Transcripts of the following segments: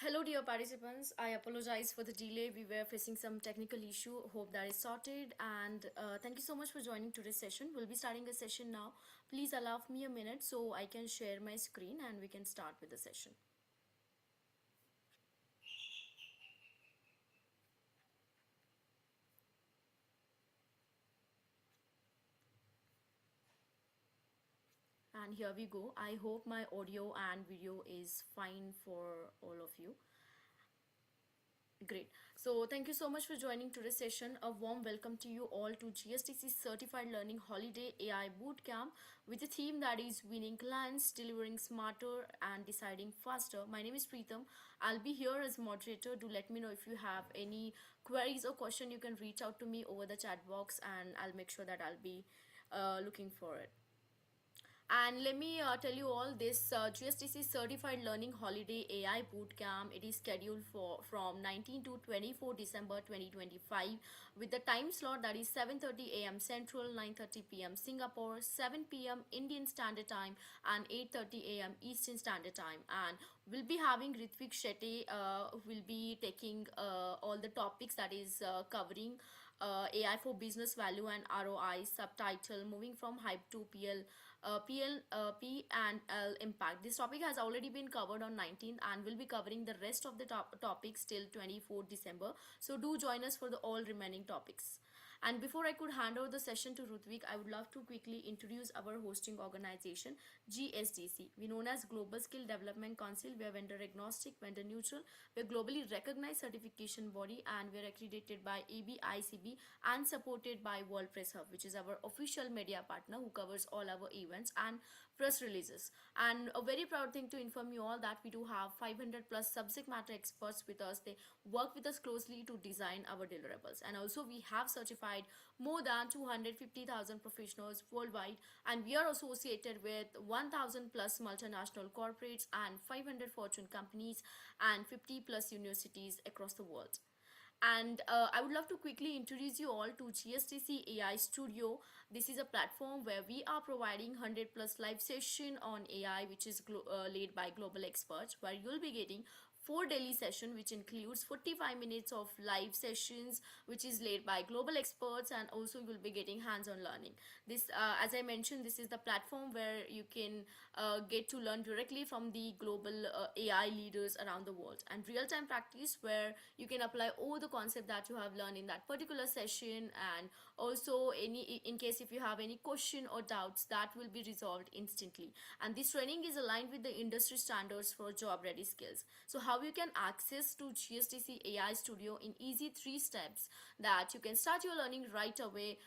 Hello, dear participants. I apologize for the delay. We were facing some technical issue. Hope that is sorted. And thank you so much for joining today's session. We'll be starting a session now. Please allow me a minute so I can share my screen and we can start with the session. And here we go. I hope my audio and video is fine for all of you. Great. So thank you so much for joining today's session. A warm welcome to you all to GSDC Certified Learning Holiday AI Bootcamp with a theme that is winning clients, delivering smarter and deciding faster. My name is Preetham. I'll be here as moderator. Do let me know if you have any queries or question. You can reach out to me over the chat box and I'll make sure that I'll be looking for it. And let me tell you all this GSDC Certified Learning Holiday AI Bootcamp. It is scheduled for from 19 to 24 December 2025 with the time slot that is 7:30 a.m. Central, 9:30 p.m. Singapore, 7 p.m. Indian Standard Time, and 8:30 a.m. Eastern Standard Time. And we'll be having Ritvik Shetty will be taking all the topics that is covering AI for business value and ROI, subtitle moving from hype to P and L impact. This topic has already been covered on 19th and will be covering the rest of the topics till 24th December. So do join us for the all remaining topics. And before I could hand over the session to Rutvik, I would love to quickly introduce our hosting organization, GSDC. We known as Global Skill Development Council. We are vendor agnostic, vendor neutral. We are globally recognized certification body and we are accredited by ABICB and supported by World Press Hub, which is our official media partner who covers all our events and press releases. And a very proud thing to inform you all that we do have 500 plus subject matter experts with us. They work with us closely to design our deliverables. And also we have certified more than 250,000 professionals worldwide, and we are associated with 1,000 plus multinational corporates and 500 Fortune companies and 50 plus universities across the world. And I would love to quickly introduce you all to GSDC AI Studio. This is a platform where we are providing 100 plus live session on AI, which is led by global experts, where you'll be getting 4 daily session, which includes 45 minutes of live sessions, which is led by global experts, and also you'll be getting hands-on learning. This, as I mentioned, this is the platform where you can get to learn directly from the global AI leaders around the world, and real-time practice where you can apply all the concept that you have learned in that particular session, and also in case if you have any question or doubts, that will be resolved instantly. And this training is aligned with the industry standards for job ready skills. So how you can access to GSDC AI Studio in easy 3 steps, that you can start your learning right away,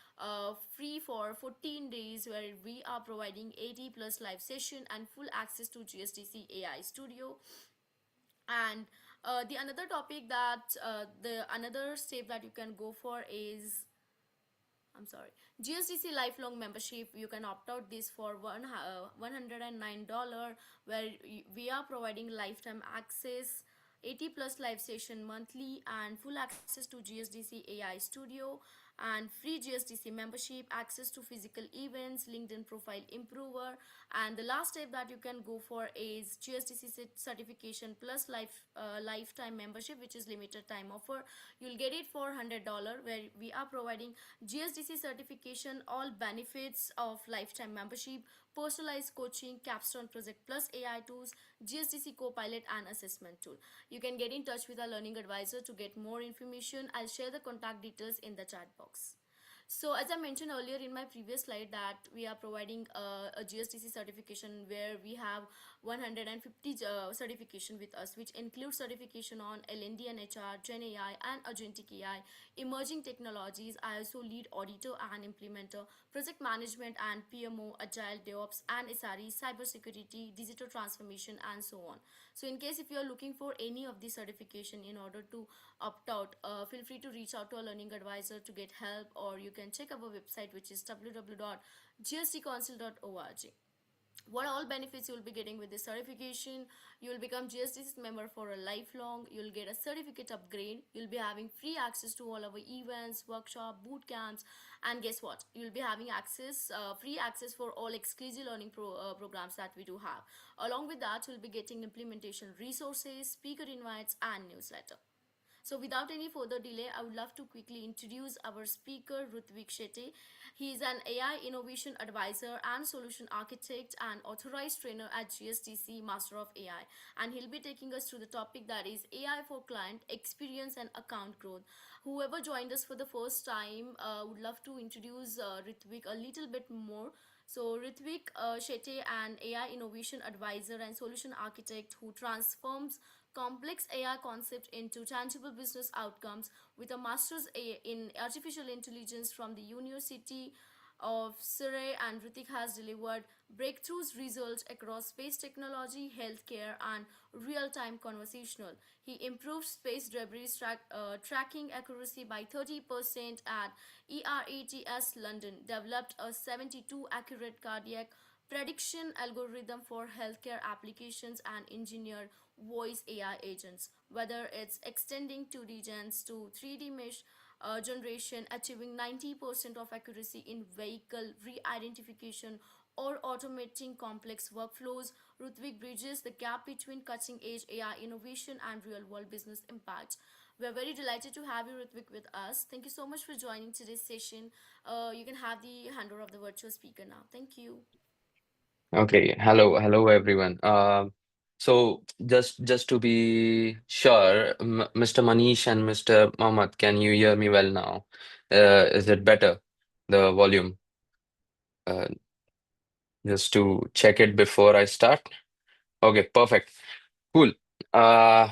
free for 14 days, where we are providing 80 plus live session and full access to GSDC AI Studio. And the another topic that the another step that you can go for is, I'm sorry, GSDC lifelong membership. You can opt out this for $109, where we are providing lifetime access, 80 plus live session monthly, and full access to GSDC AI Studio, and free GSDC membership, access to physical events, LinkedIn profile improver. And the last step that you can go for is GSDC certification plus lifetime membership, which is limited time offer. You'll get it for $100, where we are providing GSDC certification, all benefits of lifetime membership, personalized coaching, capstone project plus AI tools, GSDC Copilot and assessment tool. You can get in touch with our learning advisor to get more information. I'll share the contact details in the chat box. So as I mentioned earlier in my previous slide, that we are providing a GSDC certification where we have 150 certification with us, which includes certification on L&D and HR, Gen AI and Agentic AI, emerging technologies, ISO lead auditor and implementer, project management and PMO, Agile, DevOps and SRE, cybersecurity, digital transformation and so on. So in case if you are looking for any of these certification in order to opt out, feel free to reach out to a learning advisor to get help, or you can check our website, which is www.gsdcouncil.org. What all benefits you'll be getting with this certification. You'll become GSDC member for a lifelong. You'll get a certificate upgrade. You'll be having free access to all our events, workshop, boot camps, and guess what, you'll be having access, free access for all exclusive learning programs that we do have. Along with that, you'll be getting implementation resources, speaker invites, and newsletter. So without any further delay, I would love to quickly introduce our speaker, Rutvik Shetty. He is an AI innovation advisor and solution architect and authorized trainer at GSDC Master of AI. And he'll be taking us through the topic that is AI for client experience and account growth. Whoever joined us for the first time, would love to introduce Ritvik a little bit more. So Ritvik Shetty, an AI innovation advisor and solution architect who transforms complex AI concept into tangible business outcomes with a master's in artificial intelligence from the University of Surrey, and Ritik has delivered breakthroughs results across space technology, healthcare, and real-time conversational. He improved space debris tracking accuracy by 30% at ERATS London, developed a 72 accurate cardiac prediction algorithm for healthcare applications, and engineered voice AI agents, whether it's extending 2D gens to 3D mesh generation, achieving 90% of accuracy in vehicle re-identification, or automating complex workflows. Rutvik bridges the gap between cutting edge AI innovation and real world business impact. We're very delighted to have you, Rutvik, with us. Thank you so much for joining today's session. You can have the handover of the virtual speaker now. Thank you. Okay, hello everyone. So just to be sure, M Mr. Manish and Mr. Mohammed, can you hear me well now? Is it better? The volume, uh, just to check it before I start. Okay, perfect, cool. Uh,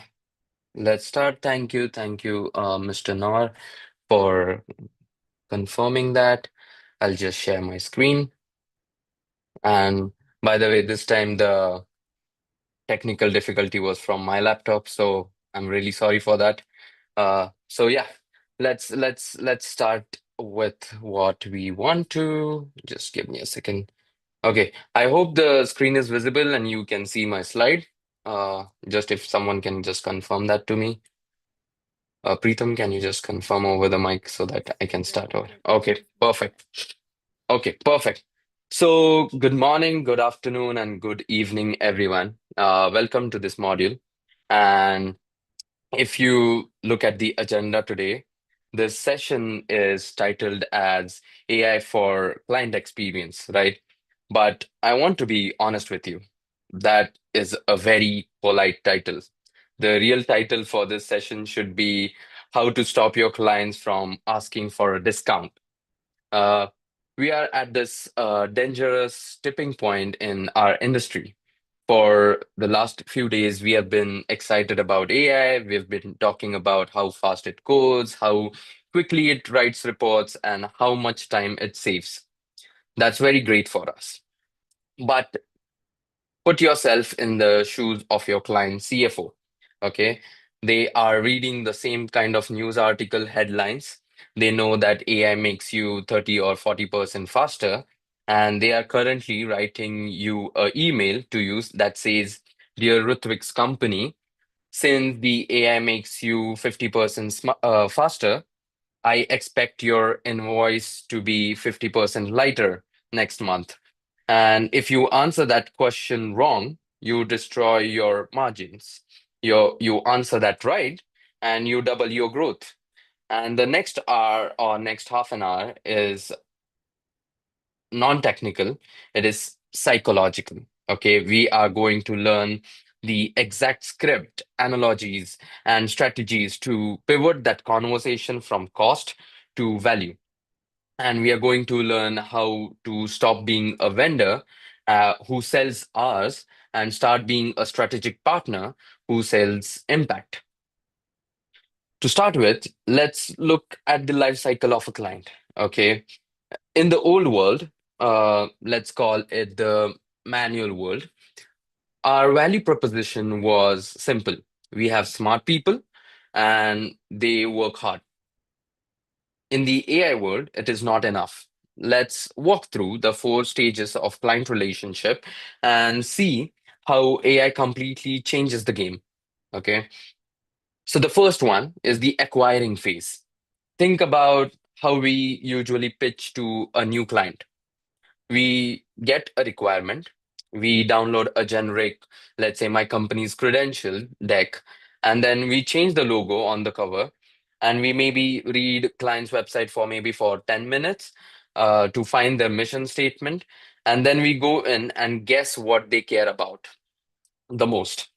let's start. Thank you, Mr. Noor, for confirming that. I'll just share my screen. And by the way, this time the technical difficulty was from my laptop, so I'm really sorry for that. So yeah, let's start with what we want to. Just give me a second. Okay, I hope the screen is visible and you can see my slide. Just if someone can just confirm that to me. Preetham, can you just confirm over the mic so that I can Yeah, start over? the Okay, screen is visible. perfect. Okay, perfect. So, good morning, good afternoon, and good evening, everyone. Welcome to this module. And if you look at the agenda today, this session is titled as AI for Client Experience, right? But I want to be honest with you. That is a very polite title. The real title for this session should be How to Stop Your Clients from Asking for a Discount. uh, we are at this dangerous tipping point in our industry. For the last few days, we have been excited about AI. We've been talking about how fast it codes, how quickly it writes reports, and how much time it saves. That's very great for us. But put yourself in the shoes of your client CFO. Okay. They are reading the same kind of news article headlines. They know that AI makes you 30 or 40% faster. And they are currently writing you an email to use that says, Dear Rutvik's company, since the AI makes you 50% faster, I expect your invoice to be 50% lighter next month. And if you answer that question wrong, you destroy your margins. You answer that right, and you double your growth. And the next hour or next half an hour is non-technical, it is psychological. Okay, we are going to learn the exact script, analogies, and strategies to pivot that conversation from cost to value. And we are going to learn how to stop being a vendor who sells ours and start being a strategic partner who sells impact. To start with, let's look at the life cycle of a client. Okay. In the old world, let's call it the manual world, our value proposition was simple. We have smart people and they work hard. In the AI world, it is not enough. let's walk through the four stages of client relationship and see how AI completely changes the game. Okay. So the first one is the acquiring phase. Think about how we usually pitch to a new client. We get a requirement, we download a generic, let's say my company's credential deck, and then we change the logo on the cover, and we maybe read client's website for maybe for 10 minutes to find their mission statement, and then we go in and guess what they care about the most.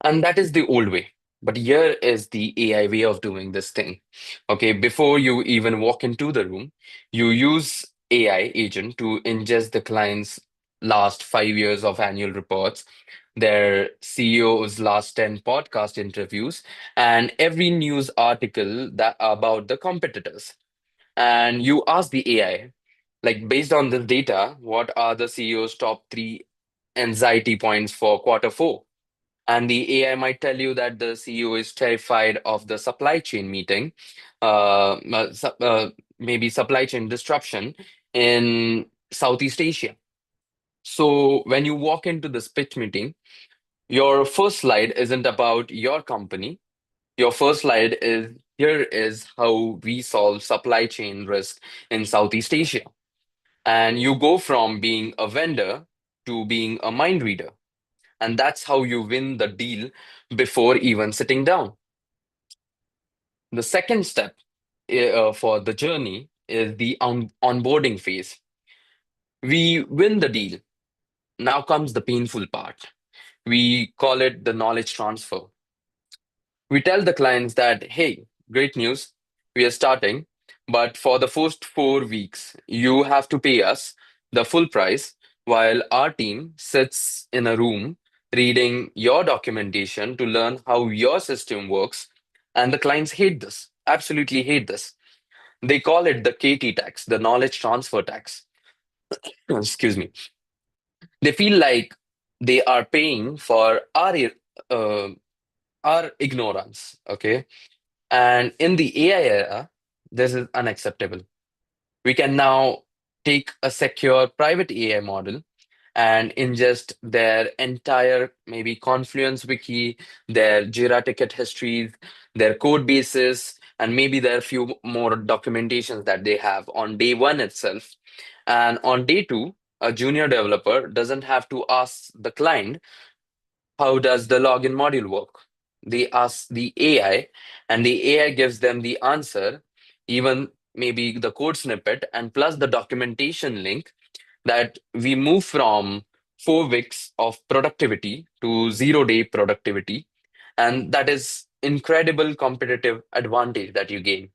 And that is the old way. But here is the AI way of doing this thing. Okay, before you even walk into the room, you use AI agent to ingest the client's last 5 years of annual reports, their CEO's last 10 podcast interviews, and every news article that about the competitors. And you ask the AI, like based on this data, what are the CEO's top three anxiety points for quarter 4? And the AI might tell you that the CEO is terrified of the supply chain meeting, maybe supply chain disruption in Southeast Asia. So when you walk into this pitch meeting, your first slide isn't about your company. Your first slide is here is how we solve supply chain risk in Southeast Asia. And you go from being a vendor to being a mind reader. And that's how you win the deal before even sitting down. The second step for the journey is the onboarding phase. We win the deal. Now comes the painful part. We call it the knowledge transfer. We tell the clients that, hey, great news, we are starting, but for the first 4 weeks, you have to pay us the full price while our team sits in a room reading your documentation to learn how your system works. And the clients hate this, absolutely hate this. They call it the KT tax, the knowledge transfer tax. Excuse me. They feel like they are paying for uh, our ignorance. Okay. And in the AI era, this is unacceptable. We can now take a secure private AI model and ingest their entire maybe Confluence wiki, their Jira ticket histories, their code bases, and maybe there are few more documentations that they have on day one itself. And on day two, a junior developer doesn't have to ask the client, how does the login module work? They ask the AI, and the AI gives them the answer, even maybe the code snippet, and plus the documentation link that we move from 4 weeks of productivity to 0 day productivity. And that is incredible competitive advantage that you gain.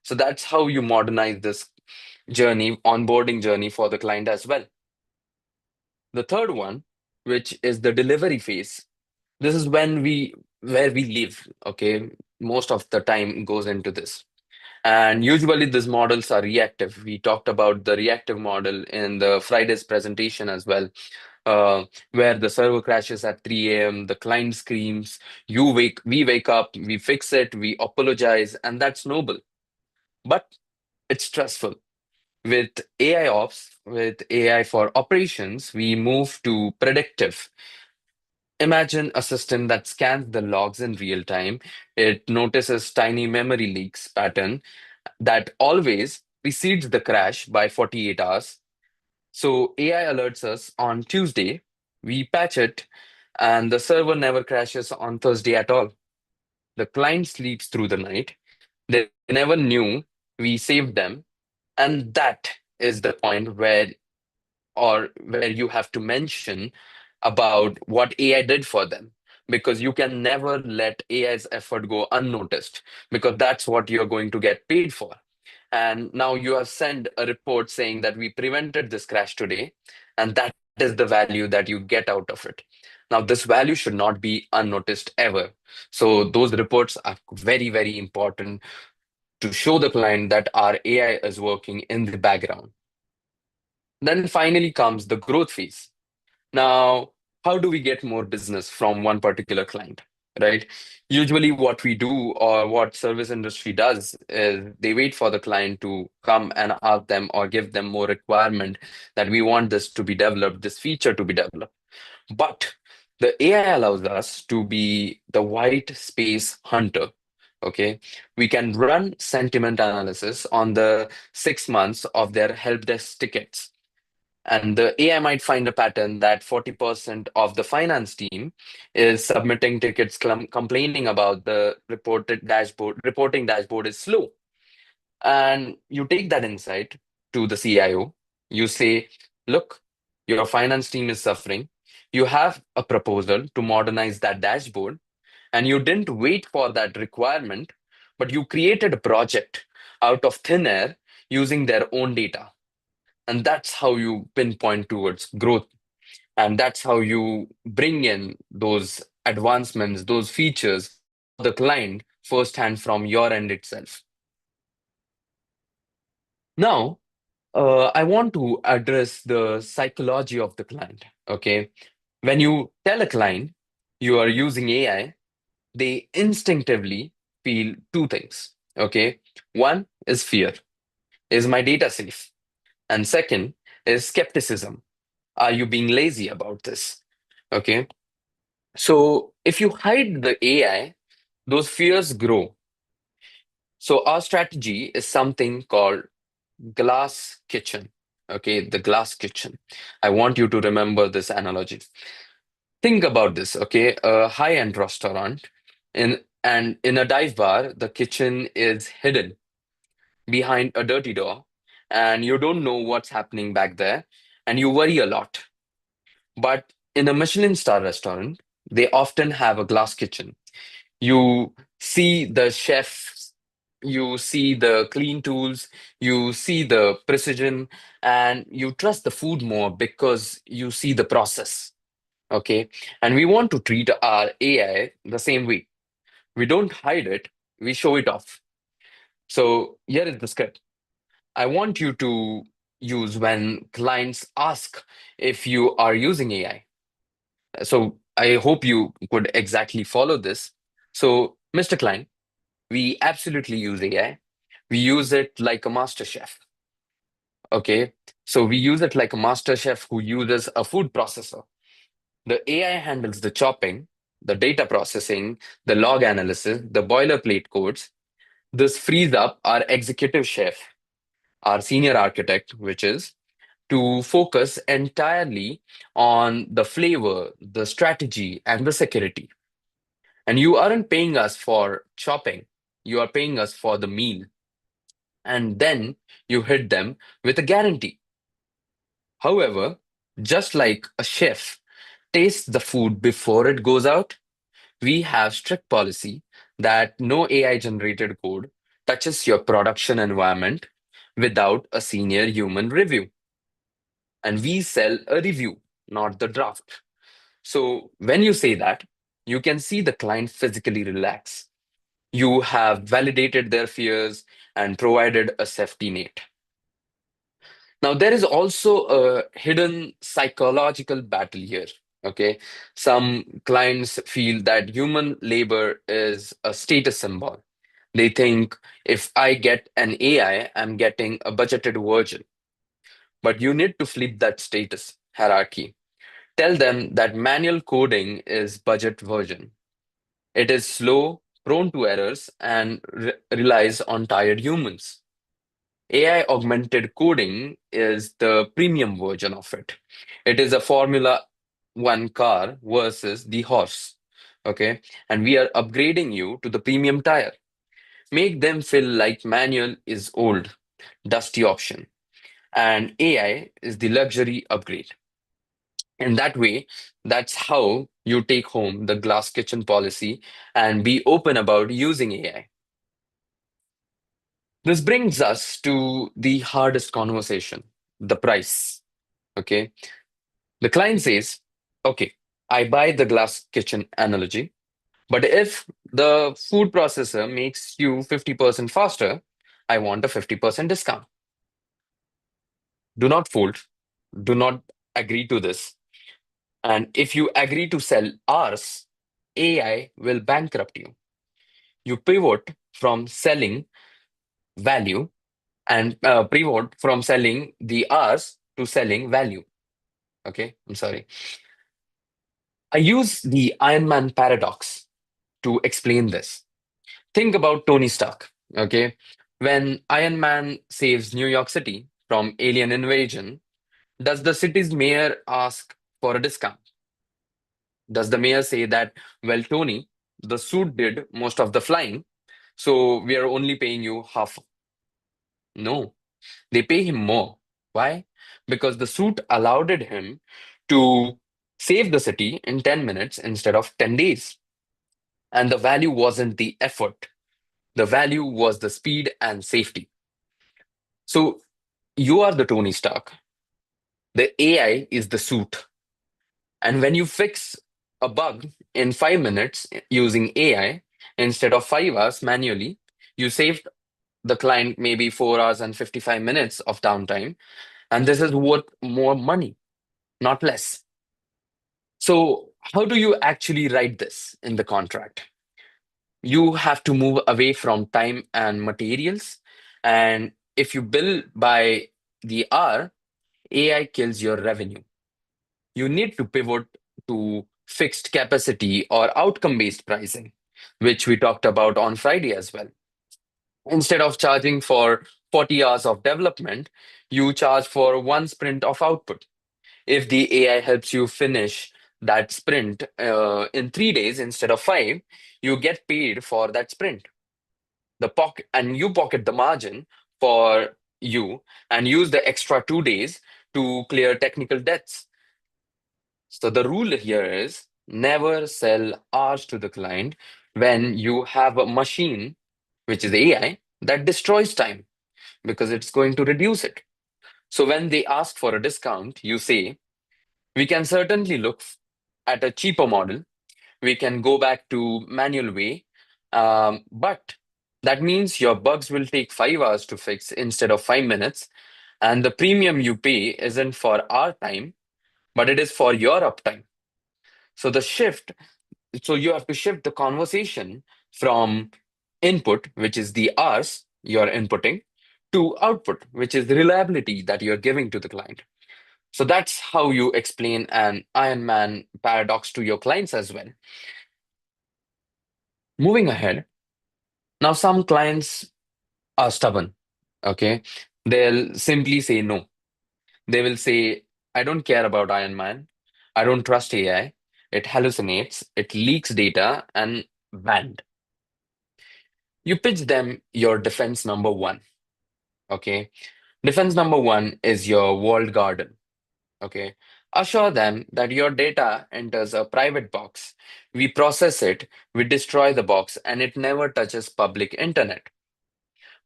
So that's how you modernize this journey, onboarding journey for the client as well. The third one, which is the delivery phase, this is when we where we live. Okay, most of the time goes into this, and usually these models are reactive. We talked about the reactive model in the Friday's presentation as well, uh, where the server crashes at 3 a.m., the client screams, we wake up, we fix it, we apologize, and that's noble, but it's stressful. With AI ops, with AI for operations, we move to predictive. Imagine a system that scans the logs in real time. It notices tiny memory leaks pattern that always precedes the crash by 48 hours. So AI alerts us on Tuesday, we patch it, and the server never crashes on Thursday at all. The client sleeps through the night. They never knew we saved them. And that is the point where you have to mention about what AI did for them. Because you can never let AI's effort go unnoticed, because that's what you're going to get paid for. And now you have sent a report saying that we prevented this crash today, and that is the value that you get out of it. Now, this value should not be unnoticed ever. So, those reports are very, very important to show the client that our AI is working in the background. Then finally comes the growth phase. Now, how do we get more business from one particular client? right? Usually, what we do or what service industry does is they wait for the client to come and ask them or give them more requirement that we want this to be developed, this feature to be developed. But the AI allows us to be the white space hunter. Okay, we can run sentiment analysis on the 6 months of their help desk tickets. And the AI might find a pattern that 40% of the finance team is submitting tickets complaining about the reporting dashboard is slow. And you take that insight to the CIO. You say, look, your finance team is suffering. You have a proposal to modernize that dashboard, and you didn't wait for that requirement, but you created a project out of thin air using their own data. And that's how you pinpoint towards growth. And that's how you bring in those advancements, those features for the client firsthand from your end itself. Now, I want to address the psychology of the client. Okay. When you tell a client you are using AI, they instinctively feel two things. Okay. One is fear. Is my data safe? And second is skepticism. Are you being lazy about this? Okay. So if you hide the AI, those fears grow. So our strategy is something called glass kitchen. Okay, the glass kitchen. I want you to remember this analogy. Think about this, okay? A high-end restaurant in a dive bar, the kitchen is hidden behind a dirty door, and you don't know what's happening back there, and you worry a lot. But in a Michelin star restaurant, they often have a glass kitchen. You see the chef, you see the clean tools, you see the precision, and you trust the food more because you see the process. Okay. And we want to treat our AI the same way. We don't hide it, we show it off. So here is the script. I want you to use when clients ask if you are using AI. So I hope you could exactly follow this. So, Mr. Klein, we absolutely use AI. We use it like a master chef. Okay. So we use it like a master chef who uses a food processor. The AI handles the chopping, the data processing, the log analysis, the boilerplate codes. This frees up our executive chef, our senior architect, which is to focus entirely on the flavor, the strategy, and the security. And you aren't paying us for chopping, you are paying us for the meal. And then you hit them with a guarantee. However, just like a chef tastes the food before it goes out, we have strict policy that no AI generated code touches your production environment without a senior human review. And we sell a review, not the draft. So when you say that, you can see the client physically relax. You have validated their fears and provided a safety net. Now, there is also a hidden psychological battle here. Okay. Some clients feel that human labor is a status symbol. They think if I get an AI, I'm getting a budgeted version. But you need to flip that status hierarchy. Tell them that manual coding is budget version. It is slow, prone to errors, and relies on tired humans. AI augmented coding is the premium version of it. It is a Formula One car versus the horse. Okay. And we are upgrading you to the premium tire. Make them feel like manual is old, dusty option, and AI is the luxury upgrade. In that way, that's how you take home the glass kitchen policy and be open about using AI. This brings us to the hardest conversation, the price. Okay. The client says, okay, I buy the glass kitchen analogy, but if the food processor makes you 50% faster, I want a 50% discount. Do not fold. Do not agree to this. And if you agree to sell ours, AI will bankrupt you. You pivot from selling value and pivot from selling the hours to selling value. Okay, I'm sorry. I use the Iron Man paradox to explain this. Think about Tony Stark. Okay, when Iron Man saves New York City from alien invasion, does the city's mayor ask for a discount? Does the mayor say that, well, Tony, the suit did most of the flying, so we are only paying you half? No, they pay him more. Why? Because the suit allowed him to save the city in 10 minutes instead of 10 days. And the value wasn't the effort, the value was the speed and safety. So you are the Tony Stark, the AI is the suit. And when you fix a bug in 5 minutes using AI instead of 5 hours manually, you saved the client maybe 4 hours and 55 minutes of downtime. And this is worth more money, not less. So, how do you actually write this in the contract? You have to move away from time and materials. And if you bill by the hour, AI kills your revenue. You need to pivot to fixed capacity or outcome based pricing, which we talked about on Friday as well. Instead of charging for 40 hours of development, you charge for one sprint of output. If the AI helps you finish that sprint in 3 days instead of five, you get paid for that sprint. The pocket and you pocket the margin for you and use the extra 2 days to clear technical debts. So the rule here is never sell hours to the client when you have a machine, which is AI, that destroys time because it's going to reduce it. So when they ask for a discount, you say, we can certainly look at a cheaper model. We can go back to manual way. But that means your bugs will take 5 hours to fix instead of 5 minutes. And the premium you pay isn't for our time, but it is for your uptime. So the shift So you have to shift the conversation from input, which is the hours you're inputting, to output, which is the reliability that you're giving to the client. So that's how you explain an Iron Man paradox to your clients as well. Moving ahead, now some clients are stubborn, okay? They'll simply say no. They will say, I don't care about Iron Man. I don't trust AI. It hallucinates, it leaks data, and banned. You pitch them your defense number one. Okay. Defense number one is your walled garden. Okay. Assure them that your data enters a private box. We process it, we destroy the box, and it never touches public internet.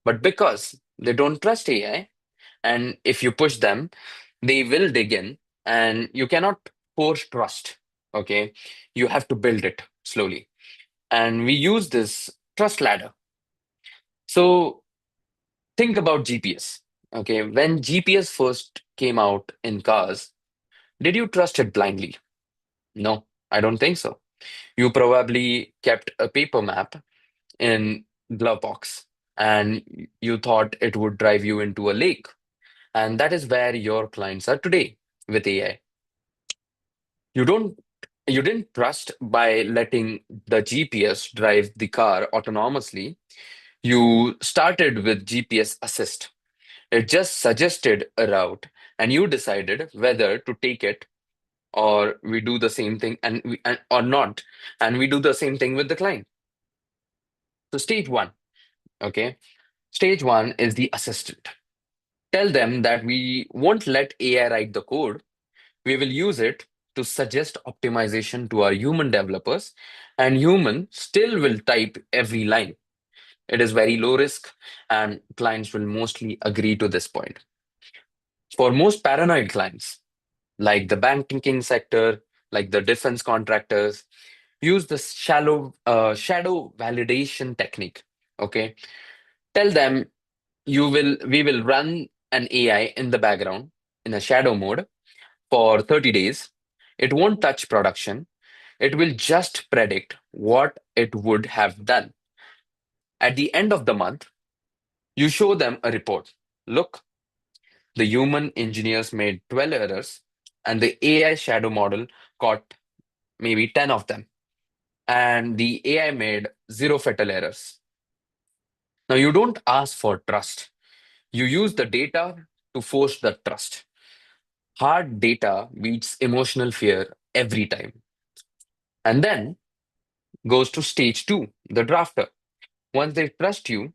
But because they don't trust AI, and if you push them, they will dig in, and you cannot force trust. Okay. You have to build it slowly. And we use this trust ladder. So think about GPS. Okay, when GPS first came out in cars, did you trust it blindly? No, I don't think so. You probably kept a paper map in glove box and you thought it would drive you into a lake. And that is where your clients are today with AI. You don't you didn't trust by letting the GPS drive the car autonomously. You started with GPS assist. It just suggested a route, and you decided whether to take it or we do the same thing or not, and we do the same thing with the client. So stage one, okay? Stage one is the assistant. Tell them that we won't let AI write the code. We will use it to suggest optimization to our human developers, and human still will type every line. It is very low risk, and clients will mostly agree to this point. For most paranoid clients, like the banking sector, like the defense contractors, use the shadow validation technique. Okay, tell them we will run an AI in the background in a shadow mode for 30 days. It won't touch production. It will just predict what it would have done. At the end of the month, you show them a report. Look, the human engineers made 12 errors, and the AI shadow model caught maybe 10 of them. And the AI made zero fatal errors. Now, you don't ask for trust. You use the data to force the trust. Hard data beats emotional fear every time. And then goes to stage two, the drafter. Once they trust you,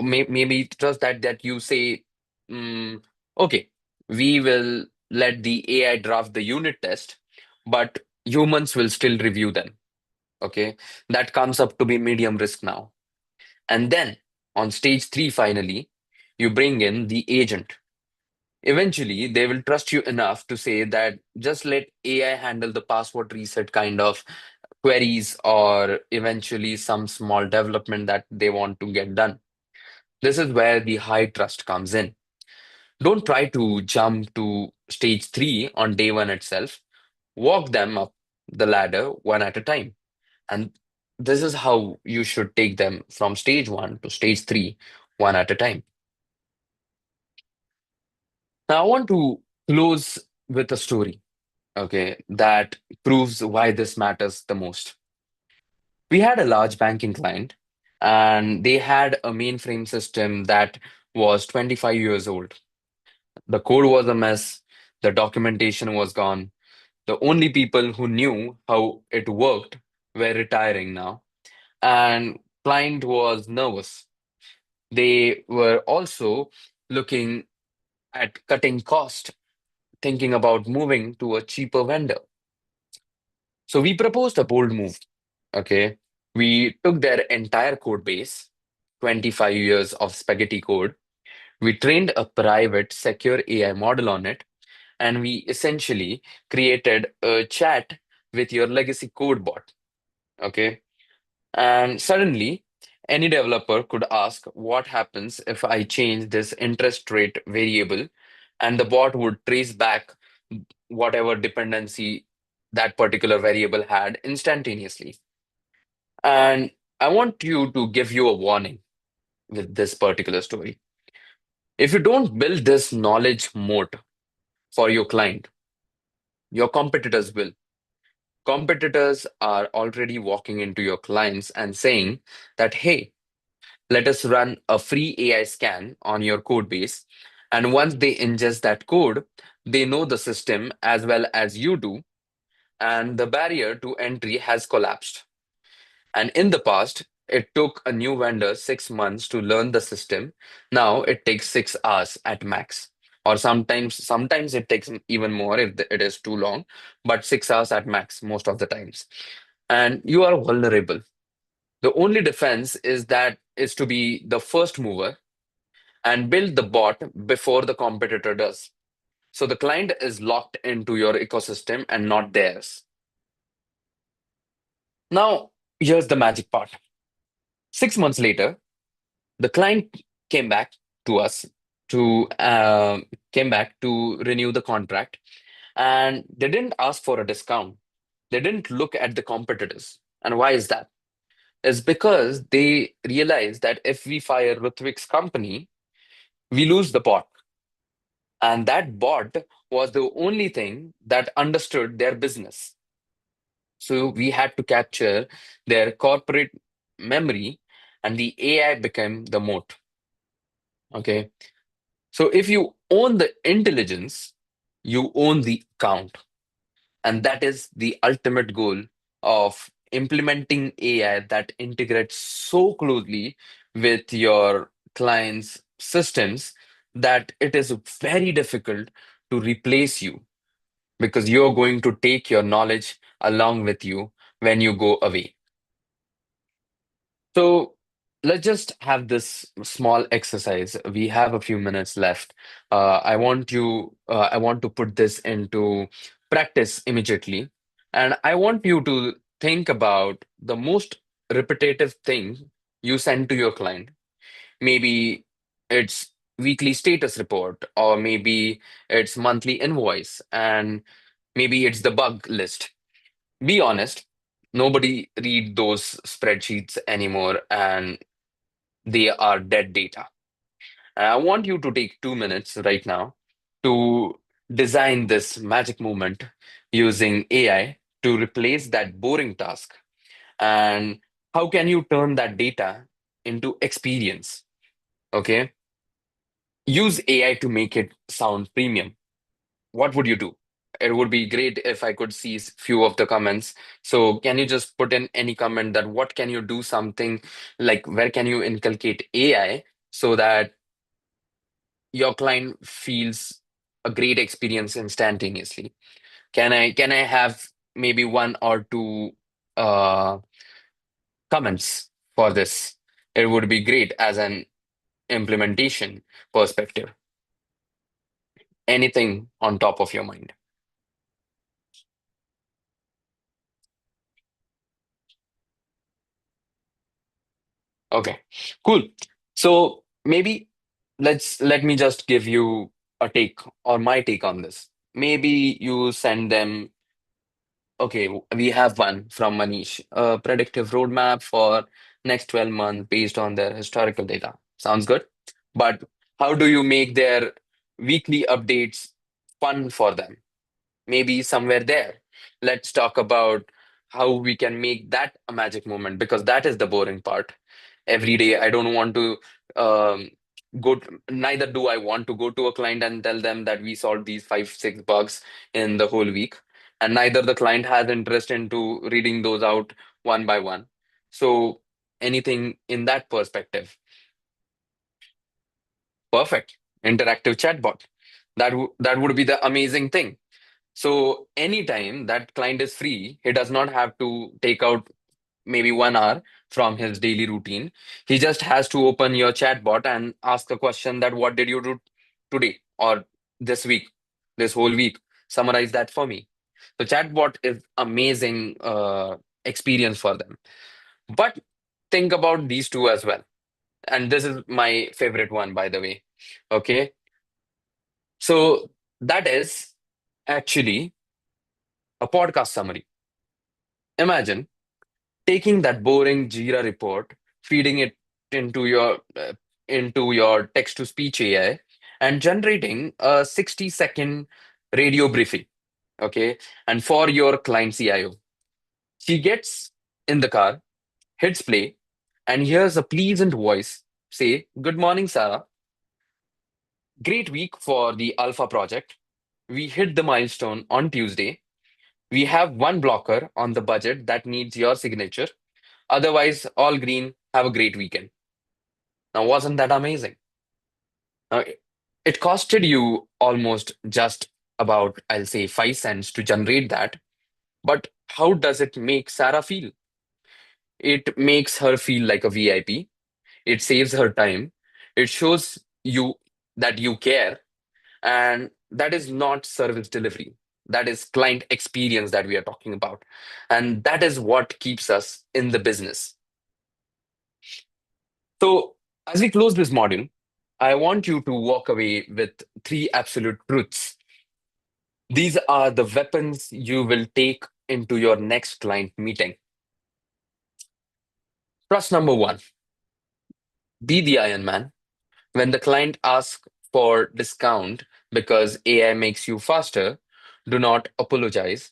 maybe trust that you say, mm, okay, we will let the AI draft the unit test, but humans will still review them. Okay, that comes up to be medium risk now. And then on stage three, finally, you bring in the agent. Eventually, they will trust you enough to say that just let AI handle the password reset kind of queries or eventually some small development that they want to get done. This is where the high trust comes in. Don't try to jump to stage three on day one itself. Walk them up the ladder one at a time. And this is how you should take them from stage one to stage three, one at a time. Now, I want to close with a story, okay, that proves why this matters the most. We had a large banking client, and they had a mainframe system that was 25 years old. The code was a mess, the documentation was gone. The only people who knew how it worked were retiring now, and client was nervous. They were also looking at cutting cost, thinking about moving to a cheaper vendor. So we proposed a bold move. Okay. We took their entire code base, 25 years of spaghetti code. We trained a private, secure AI model on it, and we essentially created a chat with your legacy code bot. Okay. And suddenly, any developer could ask, what happens if I change this interest rate variable? And the bot would trace back whatever dependency that particular variable had instantaneously. And I want you to give you a warning with this particular story. If you don't build this knowledge moat for your client, your competitors will. Competitors are already walking into your clients and saying that, hey, let us run a free AI scan on your code base. And once they ingest that code, they know the system as well as you do, and the barrier to entry has collapsed. And in the past, it took a new vendor 6 months to learn the system. Now it takes 6 hours at max. Or sometimes it takes even more if it is too long, but 6 hours at max most of the times. And you are vulnerable. The only defense is to be the first mover and build the bot before the competitor does. So the client is locked into your ecosystem and not theirs. Now, here's the magic part. 6 months later, the client came back to us to came back to renew the contract, and they didn't ask for a discount. They didn't look at the competitors. And why is that? It's because they realized that if we fire Ritwik's company, we lose the bot. And that bot was the only thing that understood their business. So we had to capture their corporate memory, and the AI became the moat. Okay. So if you own the intelligence, you own the account. And that is the ultimate goal of implementing AI that integrates so closely with your client's systems that it is very difficult to replace you, because you're going to take your knowledge along with you when you go away. So let's just have this small exercise. We have a few minutes left. I want to put this into practice immediately. And I want you to think about the most repetitive thing you send to your client. Maybe it's weekly status report, or maybe it's monthly invoice, and maybe it's the bug list. Be honest, Nobody read those spreadsheets anymore, and they are dead data. I want you to take 2 minutes right now to design this magic moment using AI to replace that boring task. And how can you turn that data into experience? Okay. Use AI to make it sound premium. What would you do? It would be great if I could see few of the comments. So can you just put in any comment that what can you do something like where can you inculcate AI so that your client feels a great experience instantaneously? Can I have maybe one or two uh comments for this? It would be great as an implementation perspective. Anything on top of your mind? Okay, cool. So maybe let me just give you a take or my take on this. Maybe you send them, okay, we have one from Manish, a predictive roadmap for next 12 months based on their historical data. Sounds good. But how do you make their weekly updates fun for them? Maybe somewhere there. Let's talk about how we can make that a magic moment because that is the boring part. Every day, I don't want to um, neither do I want to go to a client and tell them that we solved these five, six bugs in the whole week. And neither the client has interest into reading those out one by one. So anything in that perspective, perfect. Interactive chatbot. That would be the amazing thing. So anytime that client is free, he does not have to take out maybe 1 hour from his daily routine. He just has to open your chatbot and ask a question that what did you do today or this week, this whole week? Summarize that for me. The chatbot is amazing experience for them. But think about these two as well. And this is my favorite one, by the way. Okay. So that is actually a podcast summary. Imagine taking that boring Jira report, feeding it into your uh, into your text to speech AI, and generating a 60-second radio briefing. Okay, and for your client CIO, she gets in the car, hits play, and hears a pleasant voice say, "Good morning, Sarah. Great week for the Alpha project. We hit the milestone on Tuesday. We have one blocker on the budget that needs your signature. Otherwise, all green. Have a great weekend." Now, wasn't that amazing? Now, it costed you almost just about, I'll say, 5 cents to generate that. But how does it make Sarah feel? It makes her feel like a VIP. It saves her time. It shows you that you care. And that is not service delivery. That is client experience that we are talking about. And that is what keeps us in the business. So, as we close this module, I want you to walk away with three absolute truths. These are the weapons you will take into your next client meeting. Trust number one, be the Iron Man. When the client asks for discount because AI makes you faster, do not apologize,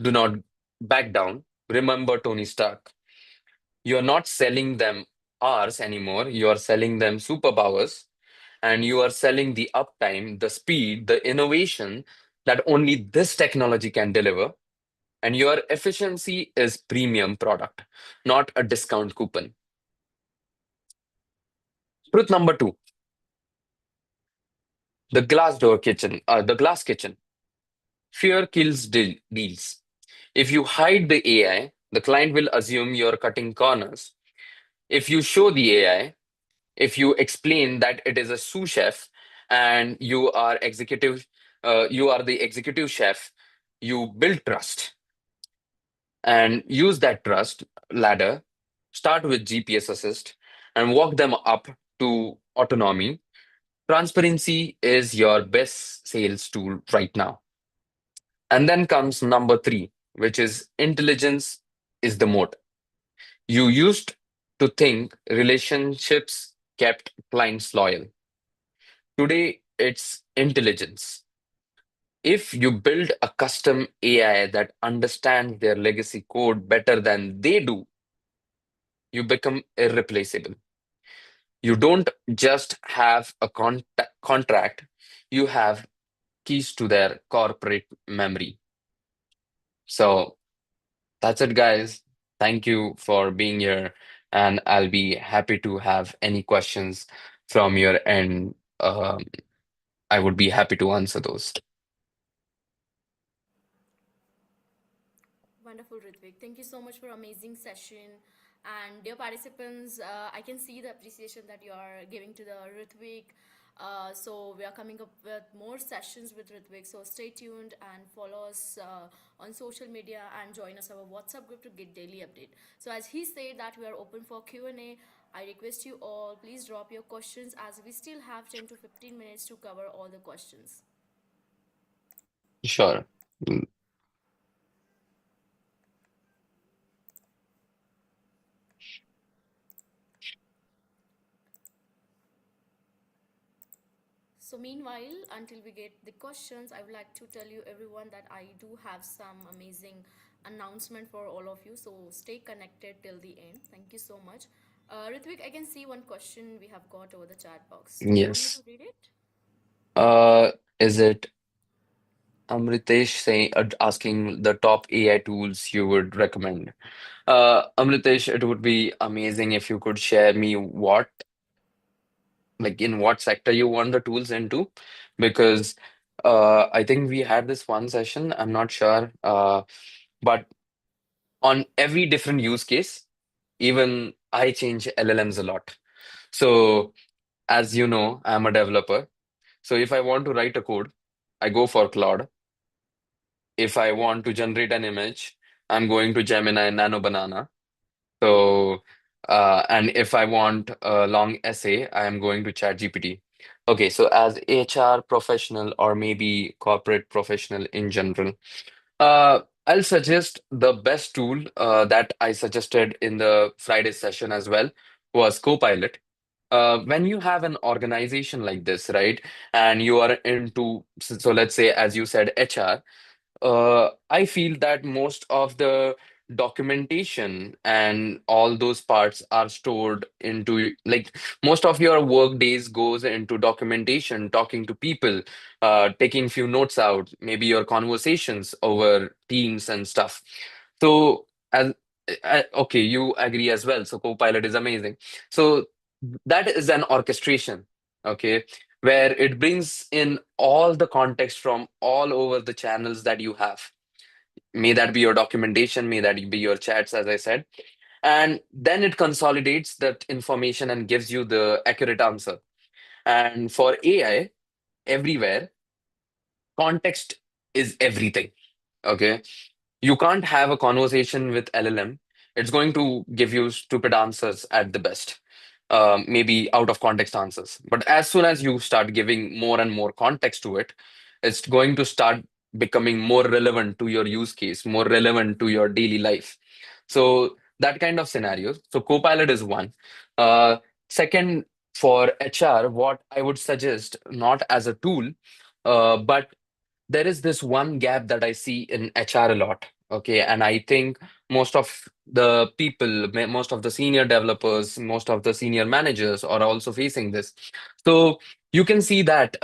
do not back down. Remember Tony Stark. You're not selling them hours anymore, you are selling them superpowers, and you are selling the uptime, the speed, the innovation that only this technology can deliver. And your efficiency is premium product, not a discount coupon. Truth number two, the glass kitchen. Fear kills deals. If you hide the AI, the client will assume you're cutting corners. If you show the AI, if you explain that it is a sous chef and you are the executive chef, you build trust and use that trust ladder. Start with GPS assist and walk them up to autonomy. Transparency is your best sales tool right now. And then comes number three, which is intelligence. is the moat. You used to think relationships kept clients loyal. Today, it's intelligence. If you build a custom AI that understands their legacy code better than they do, you become irreplaceable. You don't just have a contract, you have keys to their corporate memory. So that's it, guys. Thank you for being here, and I'll be happy to have any questions from your end. I would be happy to answer those. Wonderful, Ritvik. Thank you so much for amazing session. And dear participants, I can see the appreciation that you are giving to the Ritvik. So we are coming up with more sessions with Ritvik. So stay tuned and follow us on social media and join us our WhatsApp group to get daily update. So as he said that we are open for Q&A, I request you all please drop your questions as we still have 10 to 15 minutes to cover all the questions. Sure. Mm, So meanwhile, until we get the questions, I would like to tell you everyone that I do have some amazing announcement for all of you. So stay connected till the end. Thank you so much. Ritvik, I can see one question we have got over the chat box. Do you want me to Yes. read it? Is it Amritesh saying asking the top AI tools you would recommend? Amritesh, it would be amazing if you could share me like in what sector you want the tools into, because I think we had this one session, I'm not sure, but on every different use case, even I change LLMs a lot. So, as you know, I'm a developer. So if I want to write a code, I go for Claude. If I want to generate an image, I'm going to Gemini Nano Banana. So, and if I want a long essay, I am going to ChatGPT. Okay, so as HR professional or maybe corporate professional in general, I'll suggest the best tool that I suggested in the Friday session as well was Copilot. When you have an organization like this, right, and you are into, so let's say, as you said, HR, I feel that most of the documentation and all those parts are stored into, like, most of your work days goes into documentation, talking to people, taking few notes out, maybe your conversations over Teams and stuff. So, as okay, you agree as well. So, Copilot is amazing. So that is an orchestration, okay, where it brings in all the context from all over the channels that you have. May that be your documentation, may that be your chats, as I said. And then it consolidates that information and gives you the accurate answer. And for AI, everywhere, context is everything. Okay. You can't have a conversation with LLM. It's going to give you stupid answers at the best, maybe out of context answers. But as soon as you start giving more and more context to it, it's going to start becoming more relevant to your use case, more relevant to your daily life. So that kind of scenario. So Copilot is one. Uh, Second, for HR, what I would suggest, not as a tool, but there is this one gap that I see in HR a lot. Okay. And I think most of the people, most of the senior developers, most of the senior managers are also facing this. So you can see that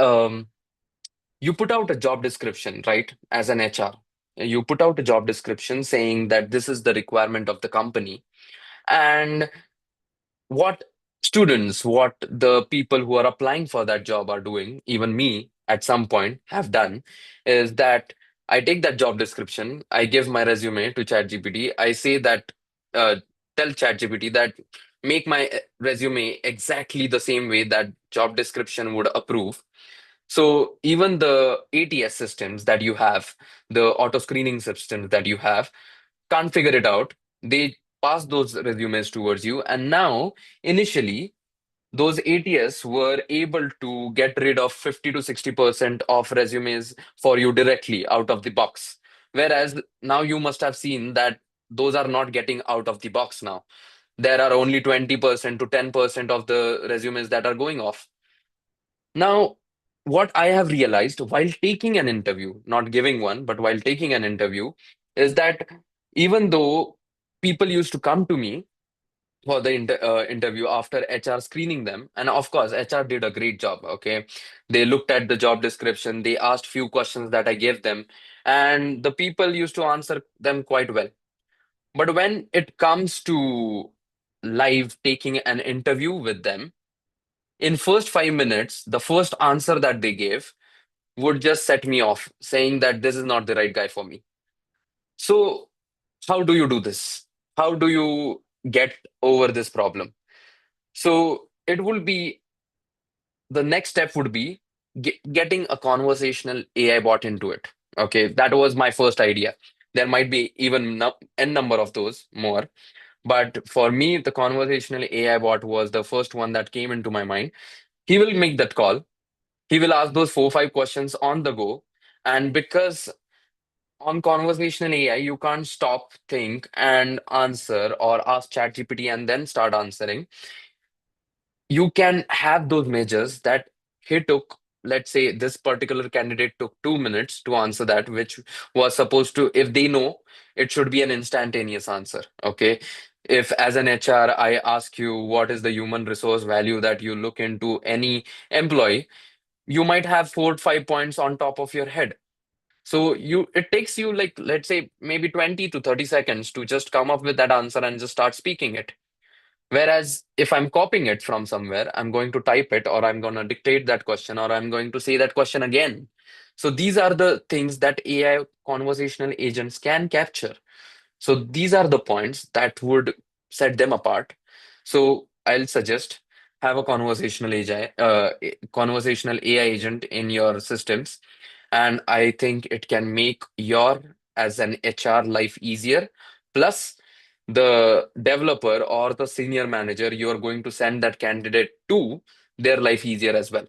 you put out a job description, right? As an HR, you put out a job description saying that this is the requirement of the company. And what students, what the people who are applying for that job are doing, even me at some point have done, is that I take that job description, I give my resume to ChatGPT, I say that, uh, tell ChatGPT that make my resume exactly the same way that job description would approve. So even the ATS systems that you have, the auto screening systems that you have, can't figure it out. They pass those resumes towards you. And now, initially, those ATS were able to get rid of 50 to 60% of resumes for you directly out of the box. Whereas now you must have seen that those are not getting out of the box now. There are only 20% to 10% of the resumes that are going off. Now, what I have realized while taking an interview, not giving one, but while taking an interview, is that even though people used to come to me for the interview after HR screening them, and of course, HR did a great job. Okay, they looked at the job description, they asked few questions that I gave them, and the people used to answer them quite well. But when it comes to live taking an interview with them, in first 5 minutes, the first answer that they gave would just set me off, saying that this is not the right guy for me. So, how do you do this? How do you get over this problem? So, it will be the next step would be getting a conversational AI bot into it. Okay, that was my first idea. There might be even n number of those more, but for me, the conversational AI bot was the first one that came into my mind. He will make that call. He will ask those 4 5 questions on the go, and because on conversational AI, you can't stop, think, and answer or ask ChatGPT and then start answering. You can have those measures that he took. Let's say this particular candidate took 2 minutes to answer that, which was supposed to, if they know, it should be an instantaneous answer. Okay. If, as an HR, I ask you what is the human resource value that you look into any employee, you might have 4 5 points on top of your head. So it takes you, like, let's say maybe 20 to 30 seconds to just come up with that answer and just start speaking it. Whereas if I'm copying it from somewhere, I'm going to type it, or I'm going to dictate that question, or I'm going to say that question again. So these are the things that AI conversational agents can capture. So these are the points that would set them apart. So I'll suggest have a conversational AI agent in your systems, and I think it can make your as an HR life easier. Plus, the developer or the senior manager you are going to send that candidate to, their life easier as well.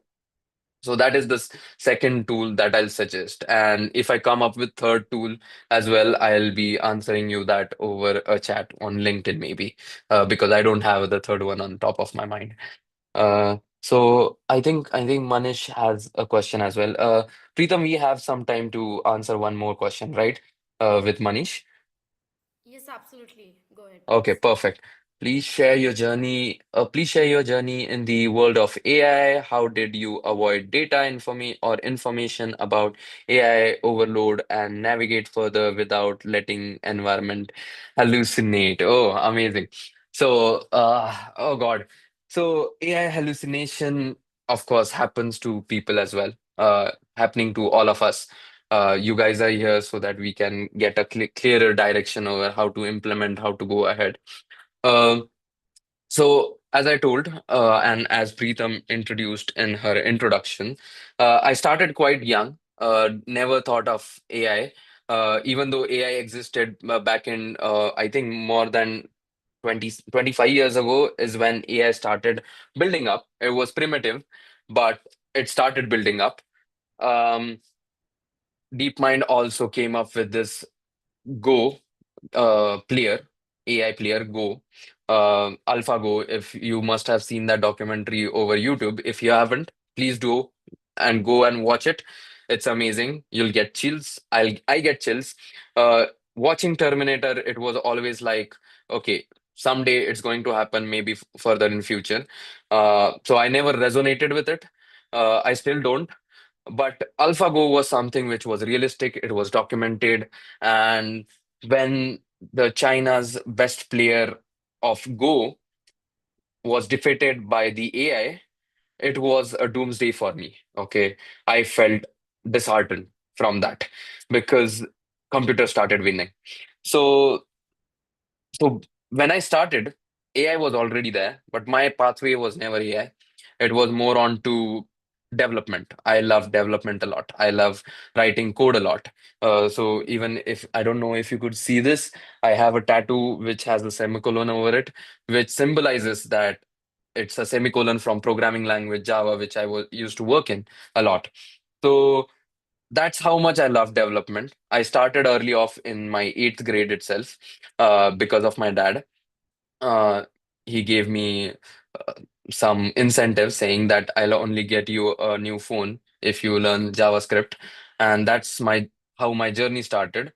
So that is the second tool that I'll suggest. And if I come up with third tool as well, I'll be answering you that over a chat on LinkedIn maybe, because I don't have the third one on top of my mind. So I think Manish has a question as well. Preetham, we have some time to answer one more question, right? With Manish. Yes, absolutely. Go ahead, Okay, please. perfect. Please share your journey. Please share your journey in the world of AI. How did you avoid data information about AI overload and navigate further without letting environment hallucinate? Oh, amazing. So, oh God. So AI hallucination, of course, happens to people as well. Happening to all of us. You guys are here so that we can get a clearer direction over how to implement, how to go ahead. Um, so, as I told, and as Preetham introduced in her introduction, I started quite young, never thought of AI, even though AI existed back in, I think, more than 25 years ago is when AI started building up. It was primitive, but it started building up. Um, DeepMind also came up with this Go player, AI player Go, AlphaGo. If you must have seen that documentary over YouTube, if you haven't, please do and go and watch it. It's amazing. You'll get chills. I get chills. Watching Terminator, it was always like, okay, someday it's going to happen, maybe further in future. So I never resonated with it. I still don't. But AlphaGo was something which was realistic, it was documented, and when the China's best player of Go was defeated by the AI, it was a doomsday for me. Okay. I felt disheartened from that because computers started winning. So so when I started, AI was already there, but my pathway was never AI. It was more on to development. I love development a lot. I love writing code a lot. So even if I don't know if you could see this, I have a tattoo which has a semicolon over it, which symbolizes that it's a semicolon from programming language Java, which I was used to work in a lot. So that's how much I love development. I started early off in my eighth grade itself, because of my dad. Uh, he gave me uh, some incentive saying that I'll only get you a new phone if you learn JavaScript, and that's my how my journey started.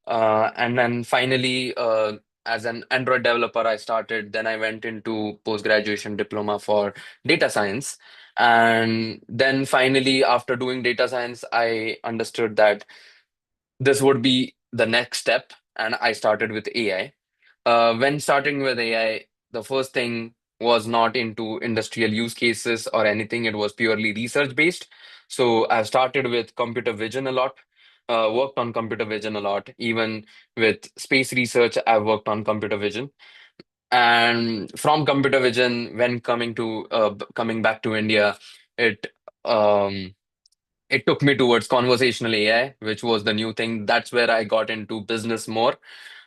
And then finally, as an Android developer, I started. Then I went into post-graduation diploma for data science. And then finally, after doing data science, I understood that this would be the next step. And I started with AI. When starting with AI, the first thing was not into industrial use cases or anything. It was purely research based. So I've started with computer vision a lot, worked on computer vision a lot. Even with space research, I've worked on computer vision. And from computer vision, when coming back to India, it um, it took me towards conversational AI, which was the new thing. That's where I got into business more.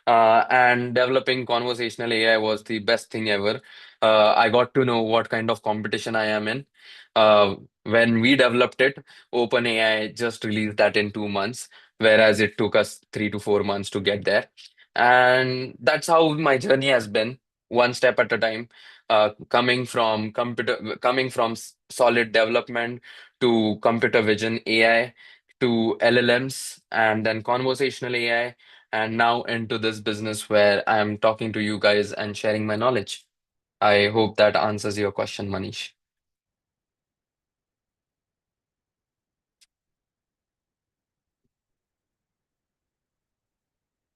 And developing conversational AI was the best thing ever. I got to know what kind of competition I am in. When we developed it, OpenAI just released that in 2 months, whereas it took us 3 to 4 months to get there. And that's how my journey has been, one step at a time. Coming from solid development to computer vision AI to LLMs and then conversational AI and now into this business where I'm talking to you guys and sharing my knowledge. I hope that answers your question, Manish.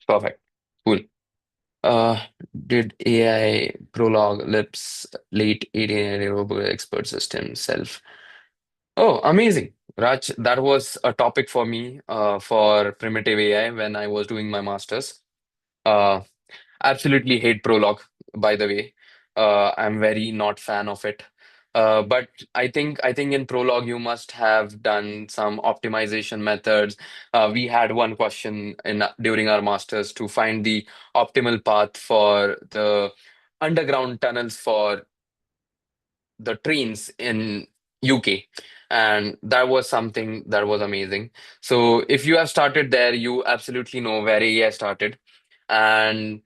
Perfect. Cool. Uh, did AI prologue lips late 18 robot expert system self? Oh, amazing. Raj, that was a topic for me for primitive AI when I was doing my master's. Uh, Absolutely hate Prologue, by the way. I'm very not fan of it. But I think in Prologue you must have done some optimization methods. We had one question in during our masters to find the optimal path for the underground tunnels for the trains in UK. And that was something that was amazing. So if you have started there, you absolutely know where AI started. And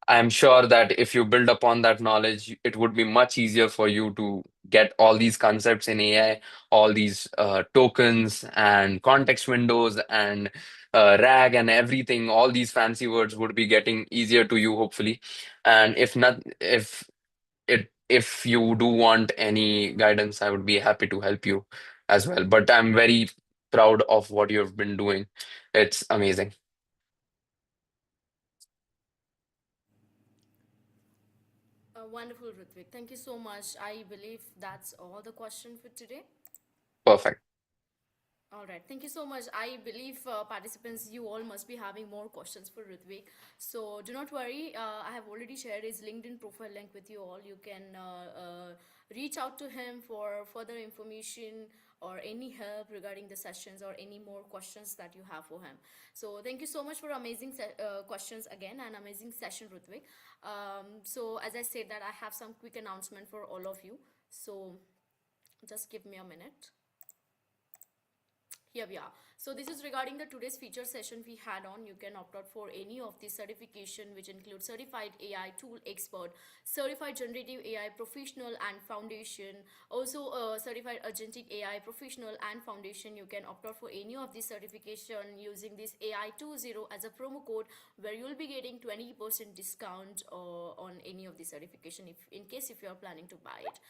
I'm sure that if you build upon that knowledge, it would be much easier for you to get all these concepts in AI, all these tokens and context windows and RAG and everything. All these fancy words would be getting easier to you, hopefully. And if you do want any guidance, I would be happy to help you as well. But I'm very proud of what you've been doing. It's amazing. Wonderful, Ritvik. Thank you so much. I believe that's all the question for today. Perfect. All right, thank you so much. I believe participants, you all must be having more questions for Ritvik. So do not worry. I have already shared his LinkedIn profile link with you all. You can reach out to him for further information or any help regarding the sessions or any more questions that you have for him. So thank you so much for amazing questions again and amazing session, Ritvik. So as I said that I have some quick announcement for all of you. So just give me a minute. Here we are. So this is regarding the today's feature session we had on. You can opt out for any of the certification which include certified AI tool expert, certified generative AI professional and foundation, also certified agentic AI professional and foundation. You can opt out for any of the certification using this AI 20 as a promo code where you'll be getting 20% discount on any of the certification if in case if you are planning to buy it.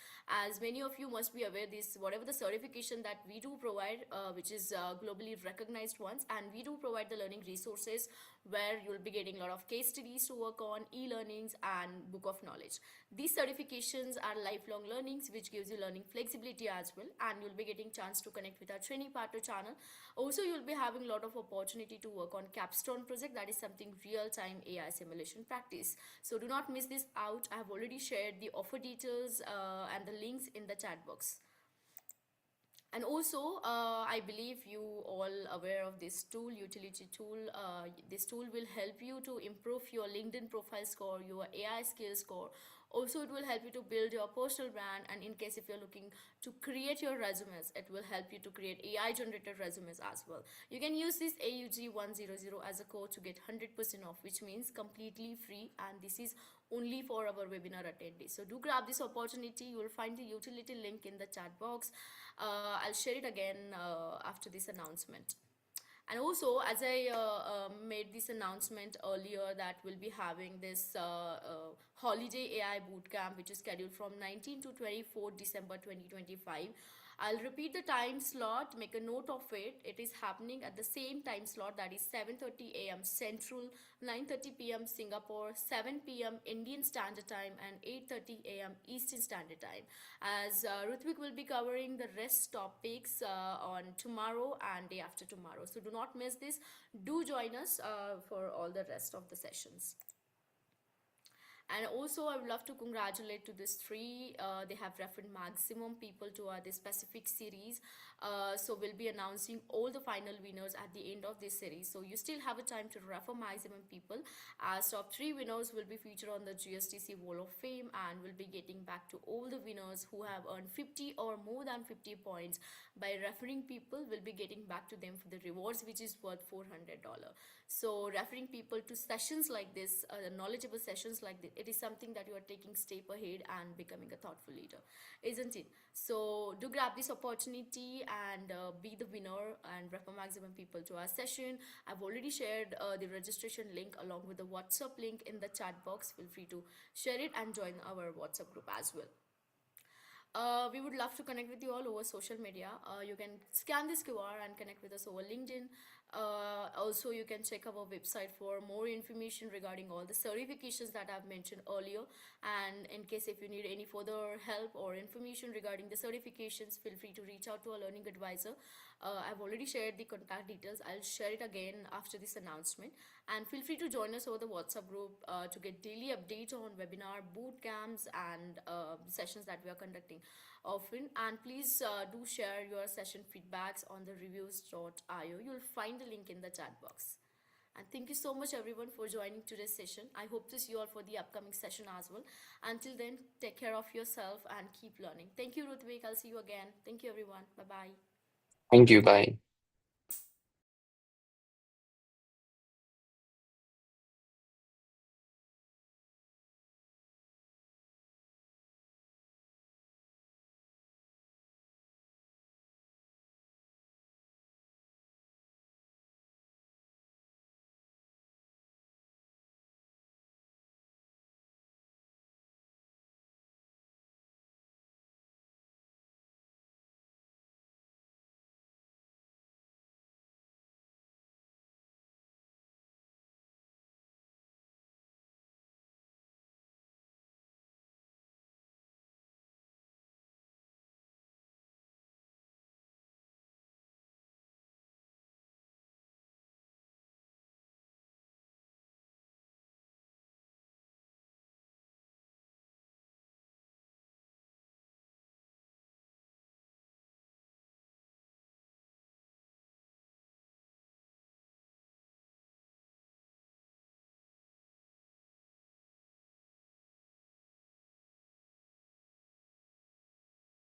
As many of you must be aware, this whatever the certification that we do provide, which is globally recognized ones, and we do provide the learning resources where you'll be getting a lot of case studies to work on, e-learnings and book of knowledge. These certifications are lifelong learnings which gives you learning flexibility as well, and you'll be getting chance to connect with our training partner channel. Also, you'll be having a lot of opportunity to work on capstone project, that is something real time AI simulation practice. So do not miss this out. I have already shared the offer details and the links in the chat box. And also, I believe you all aware of this tool, utility tool. This tool will help you to improve your LinkedIn profile score, your AI skills score, Also, it will help you to build your personal brand, and in case if you're looking to create your resumes, it will help you to create AI generated resumes as well. You can use this AUG 100 as a code to get 100% off, which means completely free, and this is only for our webinar attendees. So do grab this opportunity. You will find the utility link in the chat box. I'll share it again after this announcement. And also, as I made this announcement earlier, that we'll be having this holiday AI bootcamp, which is scheduled from 19 to 24 December 2025. I'll repeat the time slot, make a note of it. It is happening at the same time slot, that is 7:30 a.m. Central, 9:30 p.m. Singapore, 7 p.m. Indian Standard Time, and 8:30 a.m. Eastern Standard Time. As Rutvik will be covering the rest topics on tomorrow and day after tomorrow. So do not miss this. Do join us for all the rest of the sessions. And also, I would love to congratulate to this three. They have referred maximum people to this specific series. So we'll be announcing all the final winners at the end of this series. So you still have a time to refer maximum people. As top three winners will be featured on the GSDC Wall of Fame, and we'll be getting back to all the winners who have earned 50 or more than 50 points by referring people. We'll be getting back to them for the rewards, which is worth $400. So referring people to sessions like this, knowledgeable sessions like this, it is something that you are taking step ahead and becoming a thoughtful leader, isn't it? So do grab this opportunity and be the winner and refer maximum people to our session. I've already shared the registration link along with the WhatsApp link in the chat box. Feel free to share it and join our WhatsApp group as well. We would love to connect with you all over social media. You can scan this QR and connect with us over LinkedIn. Also, you can check our website for more information regarding all the certifications that I've mentioned earlier. And in case if you need any further help or information regarding the certifications, feel free to reach out to a learning advisor. I've already shared the contact details. I'll share it again after this announcement. And feel free to join us over the WhatsApp group to get daily updates on webinar, boot camps, and sessions that we are conducting often. And please do share your session feedbacks on the reviews.io. You'll find the link in the chat box. And thank you so much everyone for joining today's session. I hope to see you all for the upcoming session as well. Until then, take care of yourself and keep learning. Thank you, Rutvik. I'll see you again. Thank you, everyone. Bye bye. Thank you. Bye.